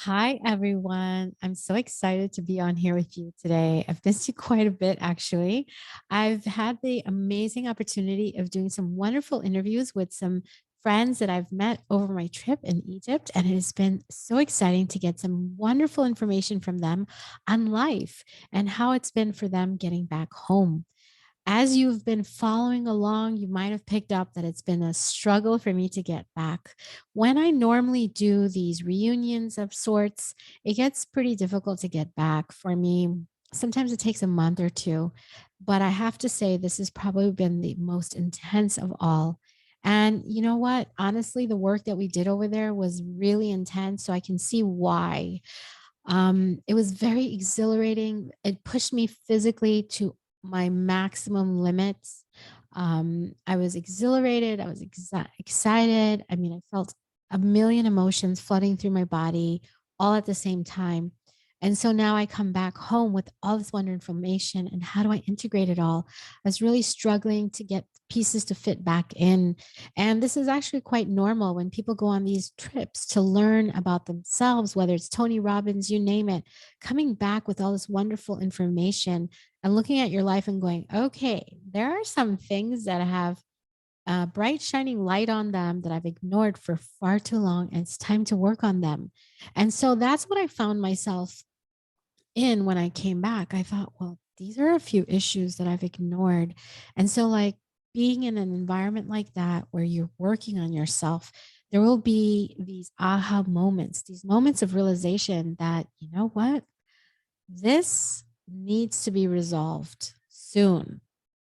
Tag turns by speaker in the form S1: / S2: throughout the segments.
S1: Hi, everyone. I'm so excited to be on here with you today. I've missed you quite a bit, actually. I've had the amazing opportunity of doing some wonderful interviews with some friends that I've met over my trip in Egypt, and it has been so exciting to get some wonderful information from them on life and how it's been for them getting back home. As you've been following along, you might have picked up that it's been a struggle for me to get back. When I normally do these reunions of sorts, it gets pretty difficult to get back for me. Sometimes it takes a month or two, but I have to say, this has probably been the most intense of all. And you know what? Honestly, the work that we did over there was really intense. So I can see why. It was very exhilarating. It pushed me physically to my maximum limits. I was exhilarated. I was excited. I mean, I felt a million emotions flooding through my body all at the same time. And so now I come back home with all this wonder information. And how do I integrate it all? I was really struggling to get pieces to fit back in. And this is actually quite normal when people go on these trips to learn about themselves, whether it's Tony Robbins, you name it, coming back with all this wonderful information and looking at your life and going, okay, there are some things that have a bright, shining light on them that I've ignored for far too long. And it's time to work on them. And so that's what I found myself in when I came back. I thought, well, these are a few issues that I've ignored. And so, like, being in an environment like that where you're working on yourself, there will be these aha moments, these moments of realization that, you know what, this needs to be resolved soon.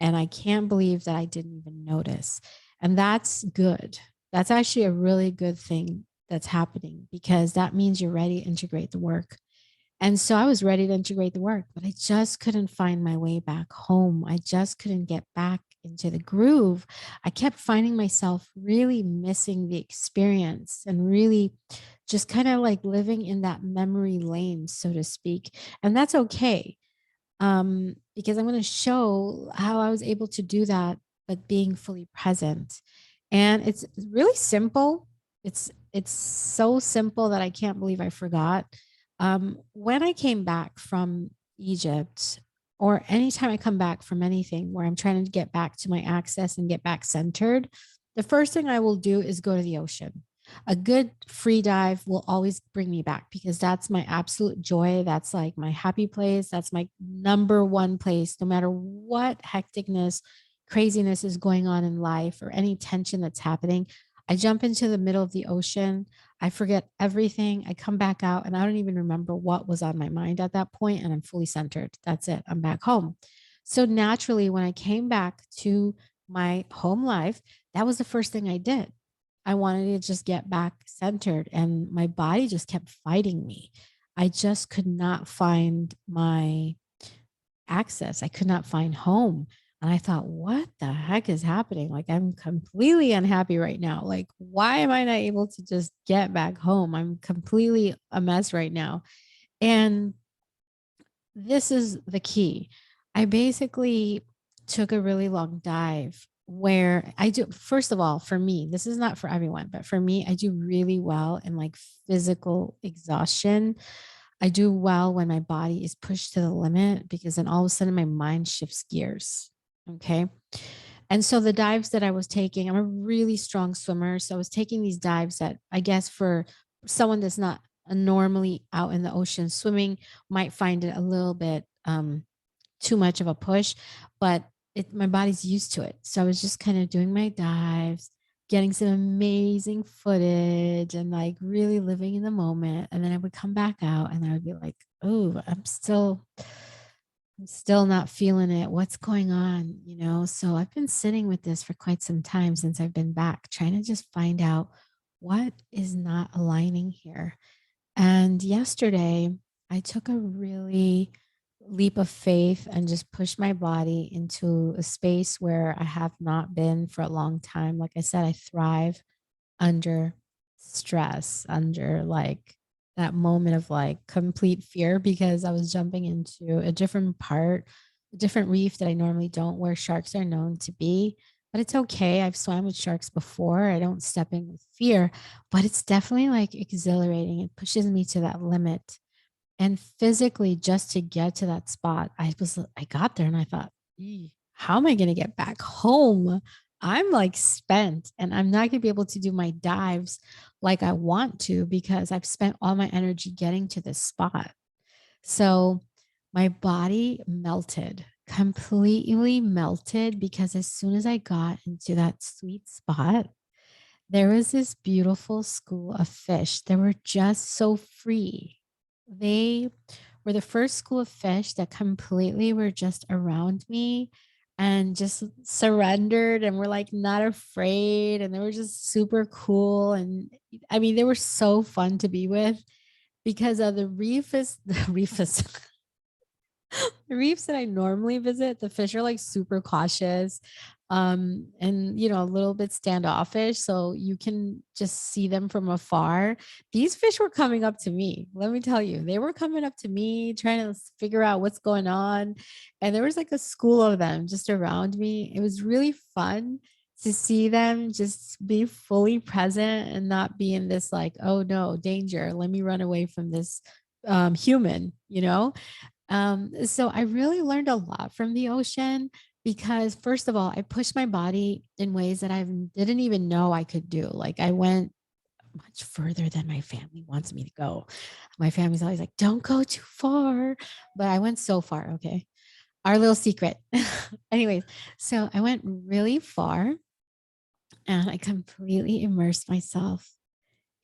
S1: And I can't believe that I didn't even notice. And that's good. That's actually a really good thing that's happening because that means you're ready to integrate the work. And so I was ready to integrate the work, but I just couldn't find my way back home. I just couldn't get back into the groove. I kept finding myself really missing the experience and really just kind of like living in that memory lane, so to speak. And that's okay, because I'm going to show how I was able to do that, but being fully present. And it's really simple. It's so simple that I can't believe I forgot. When I came back from Egypt, or anytime I come back from anything where I'm trying to get back to my access and get back centered, the first thing I will do is go to the ocean. A good free dive will always bring me back because that's my absolute joy. That's like my happy place. That's my number one place, no matter what hecticness, craziness is going on in life or any tension that's happening. I jump into the middle of the ocean. I forget everything. I come back out and I don't even remember what was on my mind at that point, and I'm fully centered. That's it. I'm back home. So naturally, when I came back to my home life, that was the first thing I did. I wanted to just get back centered, and my body just kept fighting me. I just could not find my access. I could not find home. And I thought, what the heck is happening? Like, I'm completely unhappy right now. Like, why am I not able to just get back home? I'm completely a mess right now. And this is the key. I basically took a really long dive where I do, first of all, for me, this is not for everyone, but for me, I do really well in like physical exhaustion. I do well when my body is pushed to the limit because then all of a sudden my mind shifts gears. Okay. And so the dives that I was taking, I'm a really strong swimmer. So I was taking these dives that I guess for someone that's not normally out in the ocean swimming might find it a little bit too much of a push, but my body's used to it. So I was just kind of doing my dives, getting some amazing footage and like really living in the moment. And then I would come back out and I would be like, oh, I'm still not feeling it. What's going on? So I've been sitting with this for quite some time since I've been back, trying to just find out what is not aligning here. And yesterday, I took a really leap of faith and just pushed my body into a space where I have not been for a long time. Like I said, I thrive under stress, under like that moment of like complete fear because I was jumping into a different reef that I normally don't, where sharks are known to be. but it's okay. I've swam with sharks before. I don't step in with fear, but it's definitely like exhilarating. It pushes me to that limit. And physically, just to get to that spot, I got there and I thought, how am I going to get back home? I'm like spent and I'm not going to be able to do my dives like I want to because I've spent all my energy getting to this spot. So my body melted, completely melted because as soon as I got into that sweet spot, there was this beautiful school of fish. They were just so free. They were the first school of fish that completely were just around me and just surrendered and were like not afraid. And they were just super cool. And I mean, they were so fun to be with because of the reef is the reef is the reefs that I normally visit, the fish are like super cautious, and a little bit standoffish. So you can just see them from afar. These fish were coming up to me. Let me tell you, they were coming up to me, trying to figure out what's going on. And there was like a school of them just around me. It was really fun to see them just be fully present and not be in this like, oh no, danger. Let me run away from this human. So I really learned a lot from the ocean because first of all, I pushed my body in ways that I didn't even know I could do. Like I went much further than my family wants me to go. My family's always like, don't go too far. But I went so far. Okay. Our little secret. Anyways, so I went really far and I completely immersed myself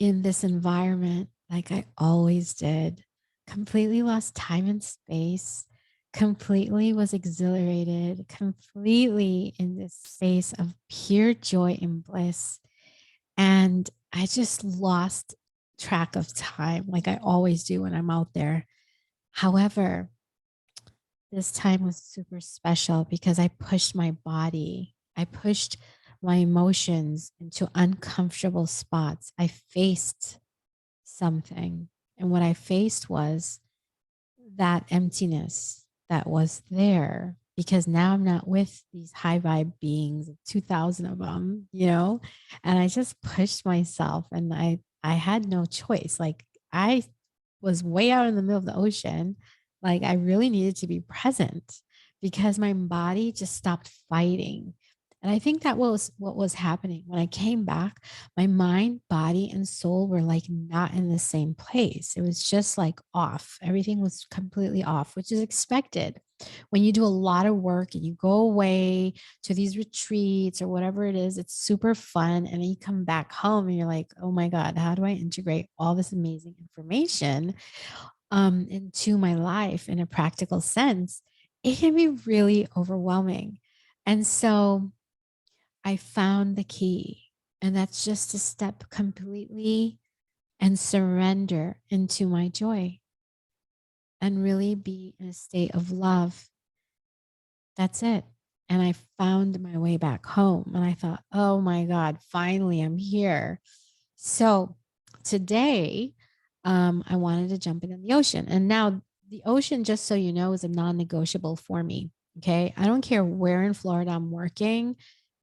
S1: in this environment like I always did. Completely lost time and space, completely was exhilarated, completely in this space of pure joy and bliss. And I just lost track of time like I always do when I'm out there. However, this time was super special because I pushed my body. I pushed my emotions into uncomfortable spots. I faced something. And what I faced was that emptiness that was there because now I'm not with these high vibe beings, 2000 of them. And I just pushed myself and I had no choice. Like I was way out in the middle of the ocean. Like I really needed to be present because my body just stopped fighting. And I think that was what was happening when I came back. My mind, body, and soul were like not in the same place. It was just like off. Everything was completely off, which is expected. When you do a lot of work and you go away to these retreats or whatever it is, it's super fun. And then you come back home and you're like, oh my God, how do I integrate all this amazing information into my life in a practical sense? It can be really overwhelming. And so I found the key, and that's just to step completely and surrender into my joy and really be in a state of love. That's it. And I found my way back home and I thought, oh my God, finally I'm here. So today, I wanted to jump in the ocean. And now the ocean, just so you know, is a non negotiable for me. Okay. I don't care where in Florida I'm working.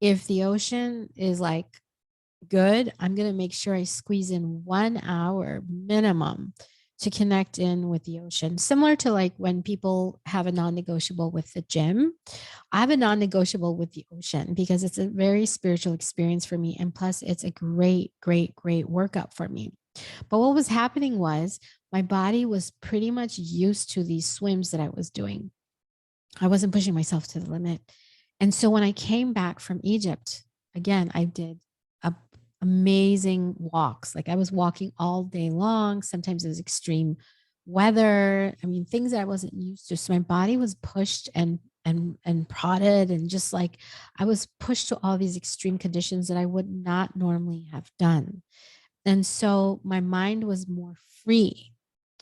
S1: If the ocean is like good, I'm going to make sure I squeeze in 1 hour minimum to connect in with the ocean. Similar to like when people have a non negotiable with the gym, I have a non negotiable with the ocean because it's a very spiritual experience for me. And plus, it's a great, great, great workout for me. But what was happening was my body was pretty much used to these swims that I was doing. I wasn't pushing myself to the limit. And so when I came back from Egypt, again, I did a, amazing walks. Like I was walking all day long. Sometimes it was extreme weather. I mean, things that I wasn't used to. So my body was pushed and prodded and just like I was pushed to all these extreme conditions that I would not normally have done. And so my mind was more free.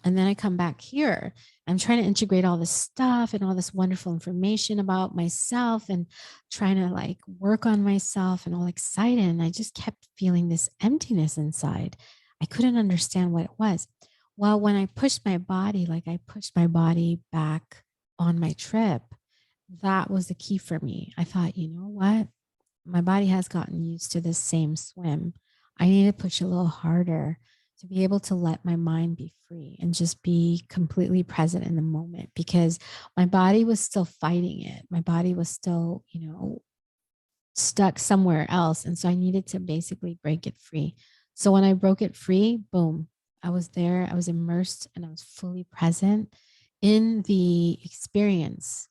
S1: And then I come back here. I'm trying to integrate all this stuff and all this wonderful information about myself and trying to like work on myself and all excited. And I just kept feeling this emptiness inside. I couldn't understand what it was. Well, when I pushed my body, like I pushed my body back on my trip, that was the key for me. I thought, you know what? my body has gotten used to this same swim. I need to push a little harder to be able to let my mind be free and just be completely present in the moment because my body was still fighting it. My body was still, stuck somewhere else. And so I needed to basically break it free. So when I broke it free, boom, I was there, I was immersed, and I was fully present in the experience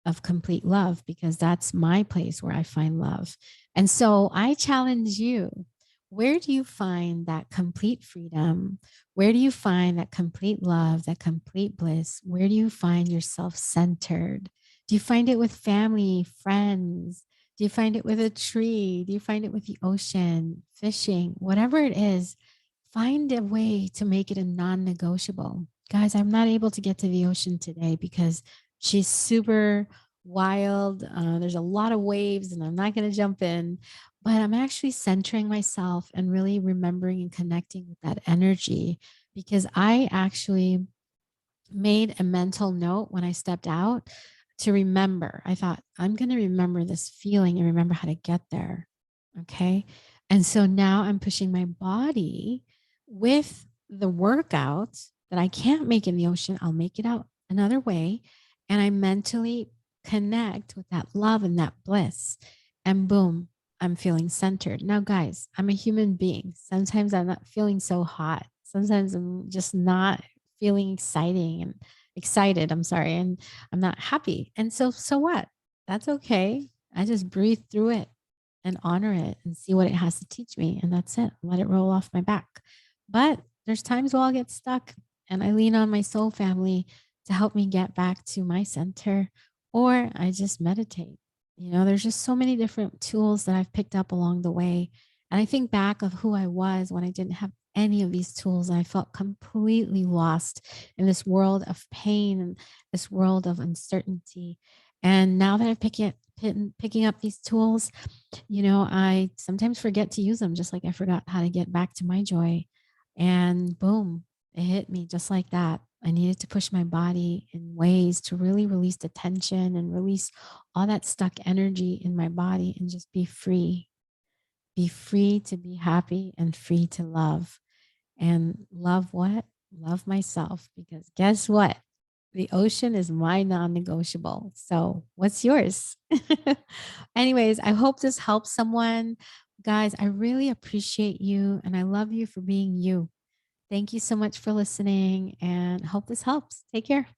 S1: of complete love because that's my place where I find love. And so I challenge you, where do you find that complete freedom? Where do you find that complete love, that complete bliss? Where do you find yourself centered? Do you find it with family, friends? Do you find it with a tree? Do you find it with the ocean, fishing, whatever it is? Find a way to make it a non negotiable. Guys, I'm not able to get to the ocean today because she's super wild. There's a lot of waves, and I'm not going to jump in, but I'm actually centering myself and really remembering and connecting with that energy because I actually made a mental note when I stepped out to remember. I thought, I'm going to remember this feeling and remember how to get there. Okay. And so now I'm pushing my body with the workout that I can't make in the ocean. I'll make it out another way. And I mentally connect with that love and that bliss. And boom, I'm feeling centered. Now, guys, I'm a human being. Sometimes I'm not feeling so hot. Sometimes I'm just not feeling exciting and excited. I'm sorry. And I'm not happy. And so what? That's okay. I just breathe through it and honor it and see what it has to teach me. And that's it. Let it roll off my back. But there's times where I'll get stuck and I lean on my soul family to help me get back to my center, or I just meditate. There's just so many different tools that I've picked up along the way. And I think back of who I was when I didn't have any of these tools. And I felt completely lost in this world of pain and this world of uncertainty. And now that picking up these tools, I sometimes forget to use them, just like I forgot how to get back to my joy. And boom, it hit me just like that. I needed to push my body in ways to really release the tension and release all that stuck energy in my body and just be free. Be free to be happy and free to love. And love what? Love myself. Because guess what? The ocean is my non negotiable. So, what's yours? Anyways, I hope this helps someone. Guys, I really appreciate you and I love you for being you. Thank you so much for listening and hope this helps. Take care.